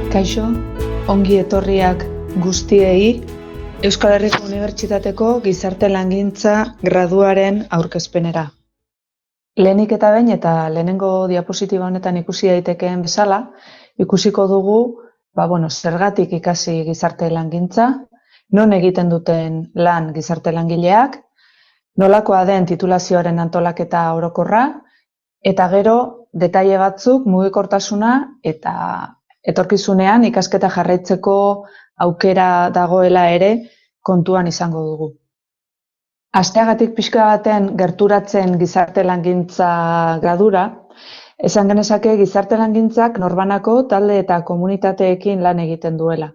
Kaixo, ongi etorriak guztiei Euskal Herriko Unibertsitateko Gizarte Langintza graduaren aurkezpenera. Lehenik eta behin eta lehenengo diapositiba honetan ikusi daitekeen bezala, ikusiko dugu zergatik ikasi gizarte langintza, non egiten duten lan gizarte langileak, nolakoa den titulazioaren antolaketa orokorra, eta gero detaile batzuk mugikortasuna eta etorkizunean ikasketa jarraitzeko aukera dagoela ere kontuan izango dugu. Hasteagatik pixka baten gerturatzen gizarte langintza gradura, esan genezake gizarte langintzak norbanako talde eta komunitateekin lan egiten duela.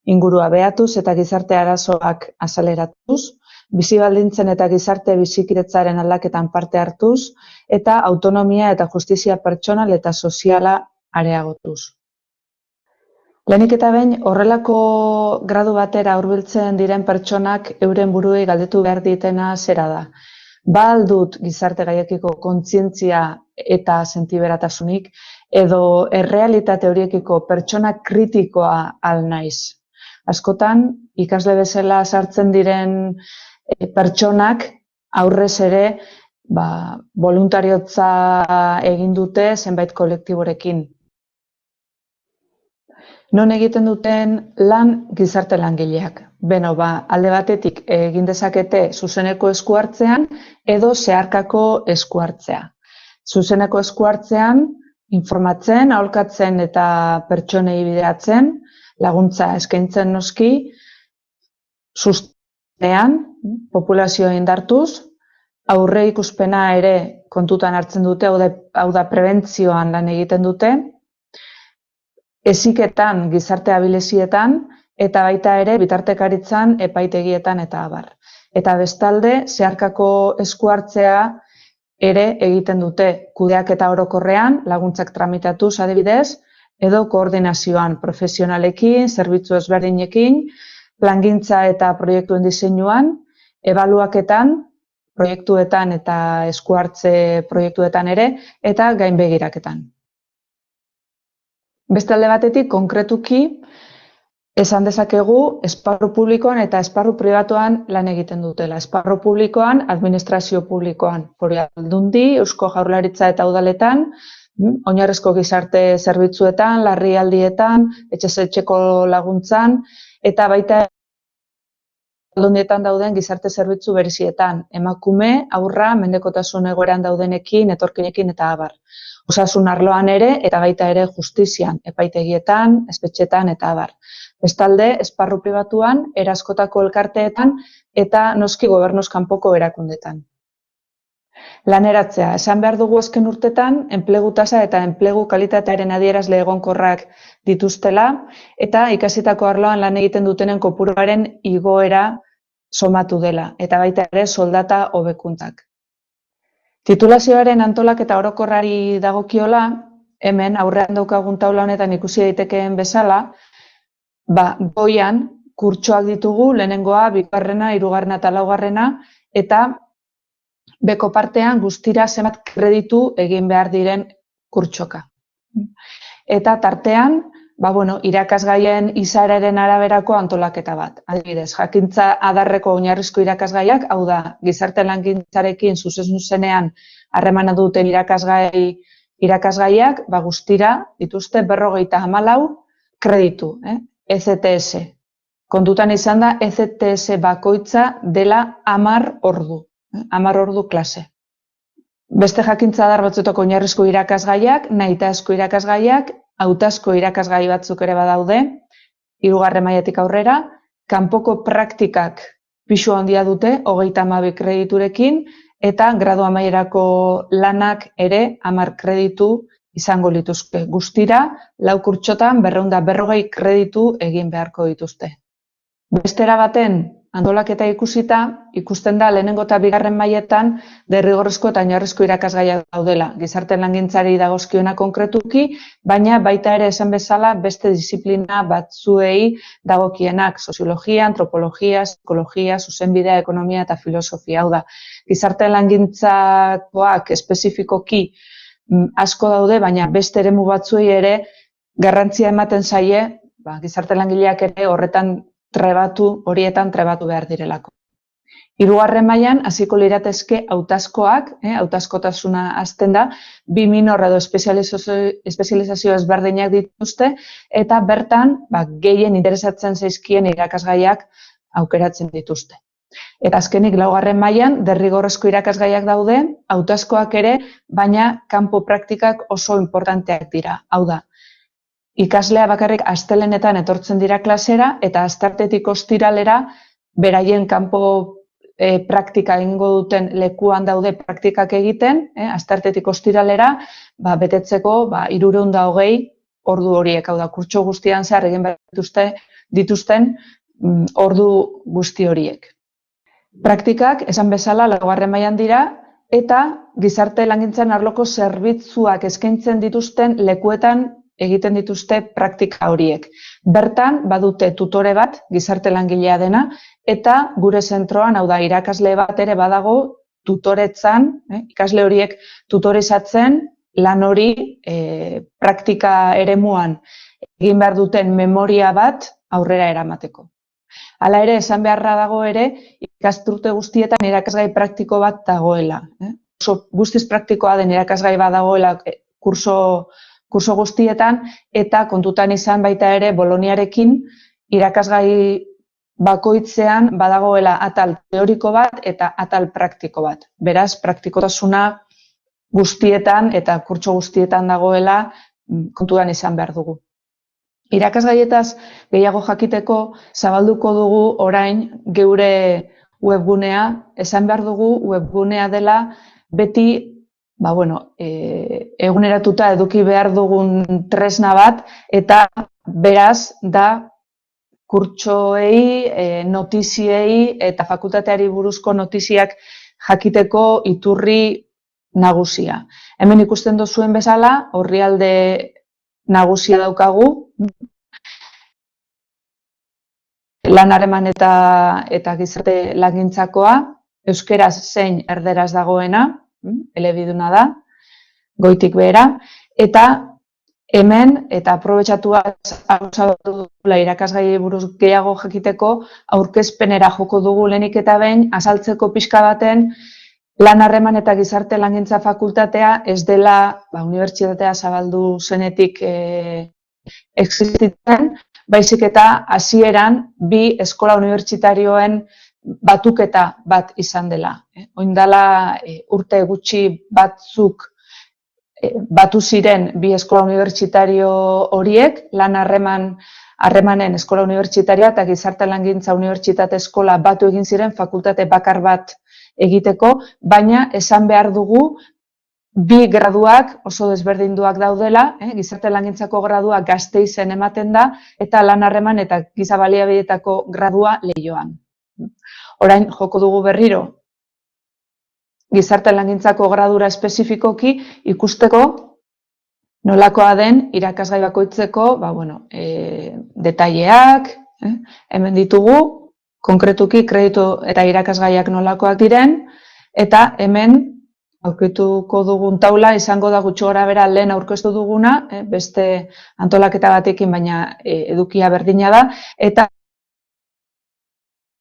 Ingurua behatuz eta gizarte arazoak azaleratuz, bizi baldintzen eta gizarte bizikidetzaren aldaketan parte hartuz, eta autonomia eta justizia pertsonal eta soziala areagotuz. Lehenik eta behin, horrelako gradu batera hurbiltzen diren pertsonak euren buruei galdetu behar ditena zera da. Ba al dut gizarte gaiekiko kontzientzia eta sentiberatasunik, edo errealitate horiekiko pertsona kritikoa al naiz. Askotan, ikasle bezala sartzen diren pertsonak aurrez ere boluntariotza egin dute zenbait kolektiborekin. Non egiten duten lan gizarte langileak. Alde batetik egin dezakete zuzeneko esku hartzean edo zeharkako esku hartzea. Zuzeneko esku hartzean informatzen, aholkatzen eta pertsonei bideratzen, laguntza eskaintzen noski, sustenean, populazioa indartuz, aurre ikuspena ere kontutan hartzen dute, hau da prebentzioan lan egiten dute, heziketan, gizarte abilezietan, eta baita ere bitartekaritzan, epaitegietan eta abar. Eta bestalde, zeharkako esku hartzea ere egiten dute kudeaketa orokorrean, laguntzak tramitatuz adibidez, edo koordinazioan profesionalekin, zerbitzu ezberdinekin, plangintza eta proiektuen diseinuan, ebaluaketan, proiektuetan eta esku hartze proiektuetan ere, eta gainbegiraketan. Beste alde batetik, konkretuki, esan dezakegu esparru publikoan eta esparru pribatuan lan egiten dutela. Esparru publikoan, administrazio publikoan, Foru Aldundi, Eusko Jaurlaritza eta udaletan, oinarrizko gizarte zerbitzuetan, larrialdietan, etxez etxeko laguntzan, eta baita Aldundietan dauden gizarte zerbitzu berezietan, emakume, haurra, mendekotasun egoeran daudenekin, etorkinekin eta abar. Osasun arloan ere, eta baita ere justizian, epaitegietan, espetxetan eta abar. Bestalde, esparru pribatuan, eraskotako elkarteetan eta noski gobernuz kanpoko erakundetan. Laneratzea, esan behar dugu azken urtetan, enplegu tasa eta enplegu kalitatearen adierazle egonkorrak dituztela, eta ikasitako arloan lan egiten dutenen kopuruaren igoera somatu dela, eta baita ere soldata hobekuntzak. Titulazioaren antolaketa orokorrari dagokiola, hemen aurrean daukagun taula honetan ikusi daitekeen bezala, goian kurtsoak ditugu, lehenengoa, bigarrena, hirugarrena eta laugarrena, eta beko partean guztira zenbat kreditu egin behar diren kurtsoka. Eta tartean, irakasgaien izaeraren araberako antolaketa bat. Adibidez, jakintza adarreko oinarrizko irakasgaiak, hau da, gizarte langintzarekin zuzenean harremana duten irakasgaiak, guztira dituzte 54 kreditu, ECTS. Kontutan izan da, ECTS bakoitza dela 10 ordu. 10 ordu klase. Beste jakintza adar batzuetako oinarrizko irakasgaiak, nahitaezko irakasgaiak, hautazko irakasgai batzuk ere badaude, 3. mailatik aurrera, kanpoko praktikak pisu handia dute, 32 krediturekin, eta gradu amaierako lanak ere 10 kreditu izango lituzke. Guztira, 4 kurtsotan 240 kreditu egin beharko dituzte. Bestera baten, antolaketa ikusita, ikusten da lehenengo eta bigarren mailetan derrigorrezko eta oinarrizko irakasgaiak daudela. Gizarte langintzari dagozkiona konkretuki, baina baita ere esan bezala beste disiplina batzuei dagokienak, soziologia, antropologia, psikologia, zuzenbidea, ekonomia eta filosofia. Hau da, gizarte langintzakoak espezifikoki asko daude, baina beste eremu batzuei ere garrantzia ematen zaie, gizarte langileak ere horietan trebatu behar direlako. Hirugarren mailan hasiko liratezke hautazkoak, hautazkotasuna hasten da, bi minor edo espezializazio ezberdinak dituzte, eta bertan gehien interesatzen zaizkien irakasgaiak aukeratzen dituzte. Eta azkenik laugarren mailan derrigorrezko irakasgaiak daude, hautazkoak ere, baina kanpo praktikak oso inportanteak dira. Hau da, ikaslea bakarrik astelehenetan etortzen dira klasera eta asteartetik ostiralera beraien kanpo praktika egingo duten lekuan daude praktikak egiten, asteartetik ostiralera betetzeko 320 ordu horiek, hau da, kurtso guztian zehar egin behar dituzten ordu guzti horiek. Praktikak, esan bezala, laugarren mailan dira, eta gizarte langintzan arloko zerbitzuak eskaintzen dituzten lekuetan egiten dituzte praktika horiek. Bertan, badute tutore bat, gizarte langilea dena, eta gure zentroan, hau da, irakasle bat ere badago tutoretzan, ikasle horiek tutorizatzen lan hori praktika eremuan egin behar duten memoria bat aurrera eramateko. Hala ere, esan beharra dago ere, ikasturte guztietan irakasgai praktiko bat dagoela. Oso guztiz praktikoa den irakasgai bat dagoela kurso guztietan, eta kontutan izan baita ere Boloniarekin irakasgai bakoitzean badagoela atal teoriko bat eta atal praktiko bat. Beraz, praktikotasuna guztietan eta kurtso guztietan dagoela kontutan izan behar dugu. Irakasgaietaz gehiago jakiteko zabalduko dugu orain geure webgunea, esan behar dugu webgunea dela beti eguneratuta eduki behar dugun tresna bat, eta beraz da kurtsoei, notiziei eta fakultateari buruzko notiziak jakiteko iturri nagusia. Hemen ikusten duzuen bezala, orrialde nagusia daukagu, lan harreman eta gizarte langintzakoa, euskeraz zein erderaz dagoena, elebiduna da, goitik behera, eta hemen, eta aprobetxatua dugula irakasgai buruz gehiago jakiteko, aurkezpenera joko dugu lehenik eta behin, azaltzeko pixka baten, lan harreman eta gizarte langintza fakultatea ez dela unibertsitatea zabaldu zenetik existitzen, baizik eta hasieran bi eskola unibertsitarioen batuketa bat izan dela. Oindala urte gutxi batzuk batu ziren bi eskola unibertsitario horiek, lan harremanen eskola unibertsitarioa eta gizarte langintza unibertsitate eskola batu egin ziren fakultate bakar bat egiteko, baina esan behar dugu bi graduak oso desberdinduak daudela, gizarte langintzako gradua Gasteizen ematen da, eta lan harreman eta giza baliabideetako gradua Leioan. Orain joko dugu berriro gizarte langintzako gradura espezifikoki ikusteko nolakoa den irakasgai bakoitzeko detaileak, hemen ditugu, konkretuki kreditu eta irakasgaiak nolakoak diren, eta hemen aurkituko dugun taula izango da gutxi gorabehera lehen aurkeztu duguna, beste antolaketa batekin, baina edukia berdina da, eta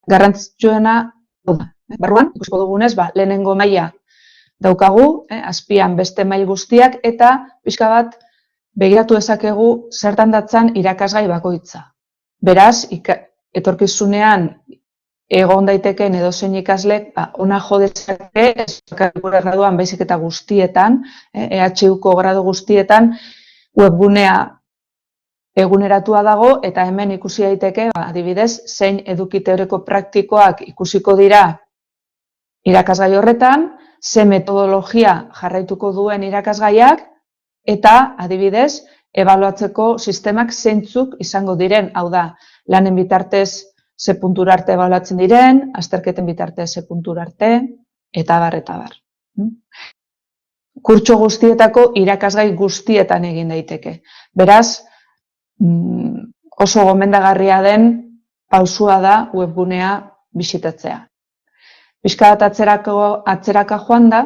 garrantzitsuena barruan, ikusiko dugunez, lehenengo maila daukagu, azpian beste mail guztiak, eta pixka bat begiratu dezakegu zertan datzan irakasgai bakoitza. Beraz, etorkizunean egon daiteken edozein ikaslek ona jo dezake, ez bakarrik gure graduan baizik eta guztietan, EHUko gradu guztietan, webgunea eguneratua dago, eta hemen ikusi daiteke, adibidez, zein eduki teoriko praktikoak ikusiko dira irakasgai horretan, ze metodologia jarraituko duen irakasgaiak, eta adibidez, ebaluatzeko sistemak zeintzuk izango diren, hau da, lanen bitartez ze puntura arte ebaluatzen diren, azterketen bitartez ze puntura arte, eta bar. Kurtso guztietako irakasgai guztietan egin daiteke. Beraz, oso gomendagarria den pausua da webgunea bisitatzea. Pixka bat atzeraka joan da,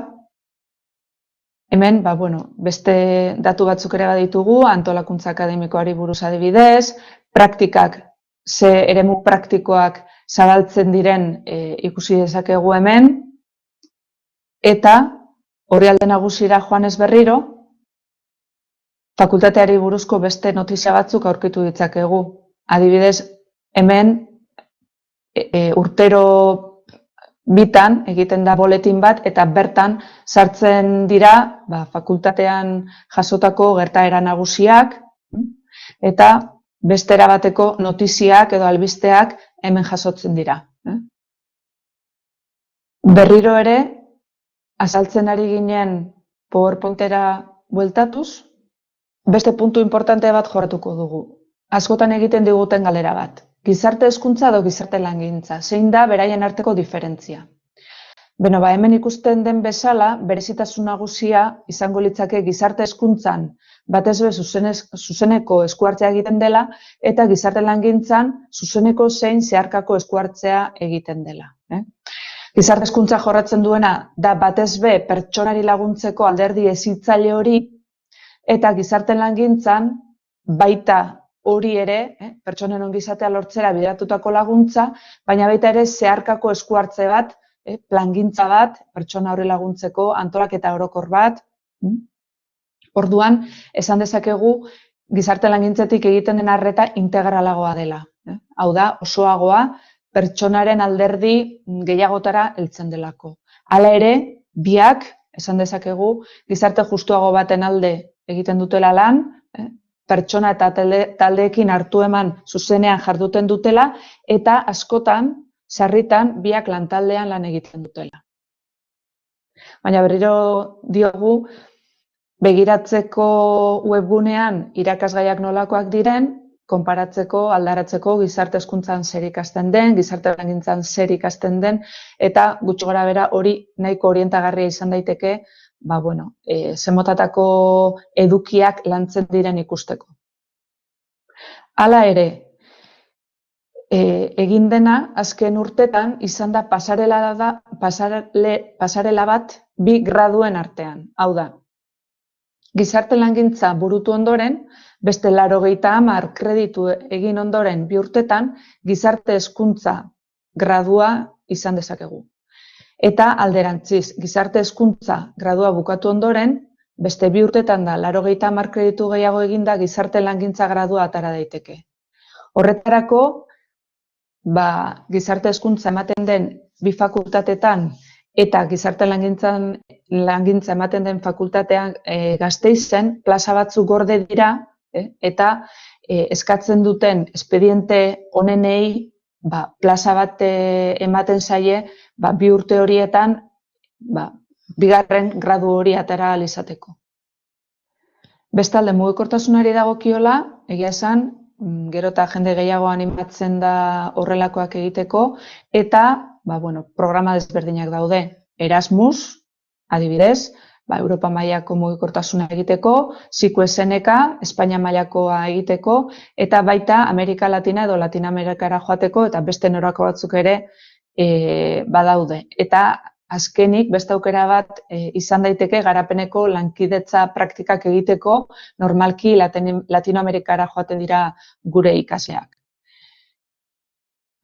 Hemen, beste datu batzuk ere baditugu, antolakuntza akademikoari buruz adibidez, praktikak, ze eremu praktikoak zabaltzen diren ikusi dezakegu hemen, eta orrialde nagusira joanez berriro, fakultateari buruzko beste notizia batzuk aurkitu ditzakegu. Adibidez, hemen urtero bitan egiten da boletin bat eta bertan sartzen dira fakultatean jasotako gertaera nagusiak eta beste erabateko notiziak edo albisteak hemen jasotzen dira. Berriro ere, azaltzen ari ginen PowerPointera bueltatuz, beste puntu importante bat jorratuko dugu. Askotan egiten diguten galera bat. Gizarte hezkuntza edo gizarte langintza, zein da beraien arteko diferentzia. Hemen ikusten den bezala, berezitasun nagusia izango litzake gizarte hezkuntzan batez be zuzeneko eskuhartzea egiten dela eta gizarte langintzan zuzeneko zein zeharkako eskuhartzea egiten dela. Gizarte hezkuntza jorratzen duena da batez be pertsonari laguntzeko alderdi hezitzaile hori eta gizarte langintzan baita hori ere, pertsonen ongizatea lortzera bideratutako laguntza, baina baita ere zeharkako eskuhartze bat, plangintza bat, pertsona hori laguntzeko antolaketa orokor bat. Orduan, esan dezakegu gizarte langintzetik egiten den arreta integralagoa dela. Hau da, osoagoa, pertsonaren alderdi gehiagotara heltzen delako. Hala ere, biak, esan dezakegu, gizarte justuago baten alde egiten dutela lan, pertsona eta taldeekin hartu eman zuzenean jarduten dutela, eta askotan, sarritan, biak lantaldean lan egiten dutela. Baina berriro diogu, begiratzeko webgunean irakasgaiak nolakoak diren, konparatzeko, aldaratzeko gizarte hezkuntzan zer ikasten den, gizarte langintzan zer ikasten den, eta gutxi gorabehera hori nahiko orientagarria izan daiteke, zemotatako edukiak lantzen diren ikusteko. Hala ere, egin dena azken urtetan izan da pasarela bat bi graduen artean. Hau da, gizarte langintza burutu ondoren, beste 90 kreditu egin ondoren bi urtetan, gizarte hezkuntza gradua izan dezakegu. Eta alderantziz, gizarte hezkuntza gradua bukatu ondoren, beste bi urtetan da 90 kreditu gehiago eginda gizarte langintza gradua atara daiteke. Horretarako, gizarte hezkuntza ematen den bi fakultatetan eta gizarte langintza ematen den fakultatean Gasteizen plaza batzuk gorde dira eta eskatzen duten espediente honenei plaza bat ematen zaie bi urte horietan bigarren gradu hori atera ahal izateko. Bestalde, mugikortasunari dagokiola, egia esan, gero eta jende gehiago animatzen da horrelakoak egiteko, eta programa desberdinak daude. Erasmus, adibidez, Europa mailako mugikortasuna egiteko, SIKU-SNK, Espainia mailakoa egiteko, eta baita Amerika Latina edo Latinoamerikara joateko, eta beste norako batzuk ere badaude. Eta azkenik, beste aukera bat izan daiteke garapeneko lankidetza praktikak egiteko, normalki Latinoamerikara joaten dira gure ikasleak.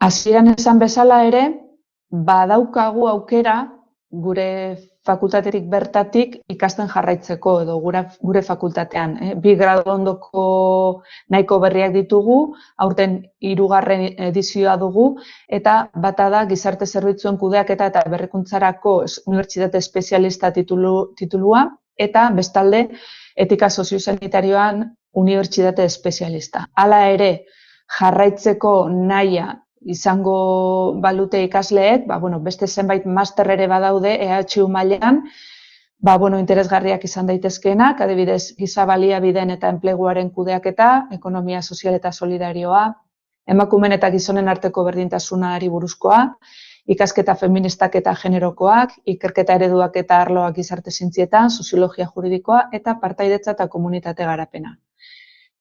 Hasieran esan bezala ere, badaukagu aukera gure fakultaterik bertatik ikasten jarraitzeko edo gure fakultatean. Bi gradu ondoko nahiko berriak ditugu, aurten 3. edizioa dugu, eta bata da gizarte zerbitzuen kudeaketa eta berrikuntzarako unibertsitate espezialista titulua, eta bestalde etika soziosanitarioan unibertsitate espezialista. Hala ere, jarraitzeko nahia izango balute ikasleek, beste zenbait master ere badaude EHU mailan, interesgarriak izan daitezkeenak, adibidez, giza baliabideen eta enpleguaren kudeaketa, ekonomia sozial eta solidarioa, emakumeen eta gizonen arteko berdintasunari buruzkoa, ikasketa feministak eta generokoak, ikerketa ereduak eta arloak gizarte zientzietan, soziologia juridikoa eta partaidetza eta komunitate garapena.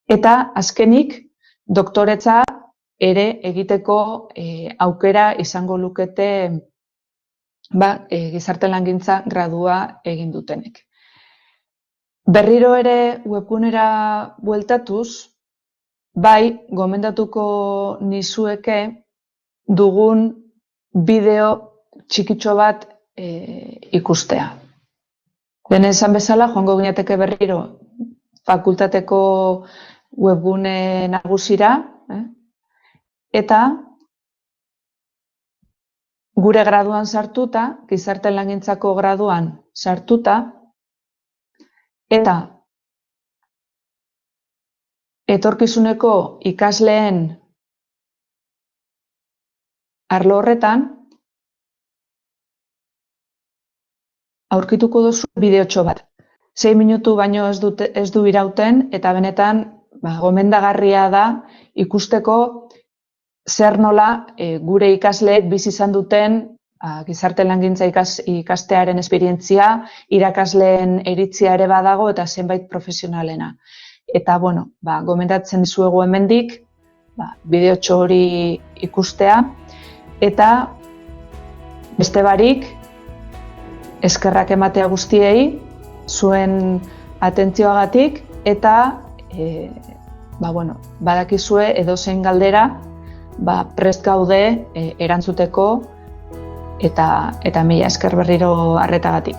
Eta azkenik, doktoretza ere egiteko aukera izango lukete gizarte langintza gradua egin dutenek. Berriro ere webgunera bueltatuz, bai, gomendatuko nizueke dugun bideo txikitxo bat ikustea. Lehen esan bezala, joango ginateke berriro fakultateko webgune nagusira, eta gure graduan sartuta, gizarte langintzako graduan sartuta, eta etorkizuneko ikasleen arlo horretan, aurkituko duzu bideotxo bat. 6 minutu baino ez du irauten, eta benetan gomendagarria da ikusteko zer nola gure ikasleek bizi izan duten gizarte langintza ikastearen esperientzia, irakasleen iritzia ere badago eta zenbait profesionalena. Eta, gomendatzen dizuegu hemendik, bideotxo hori ikustea, eta beste barik, eskerrak ematea guztiei, zuen atentzioagatik, eta badakizue edozein galdera prest gaude erantzuteko, eta mila esker berriro arretagatik.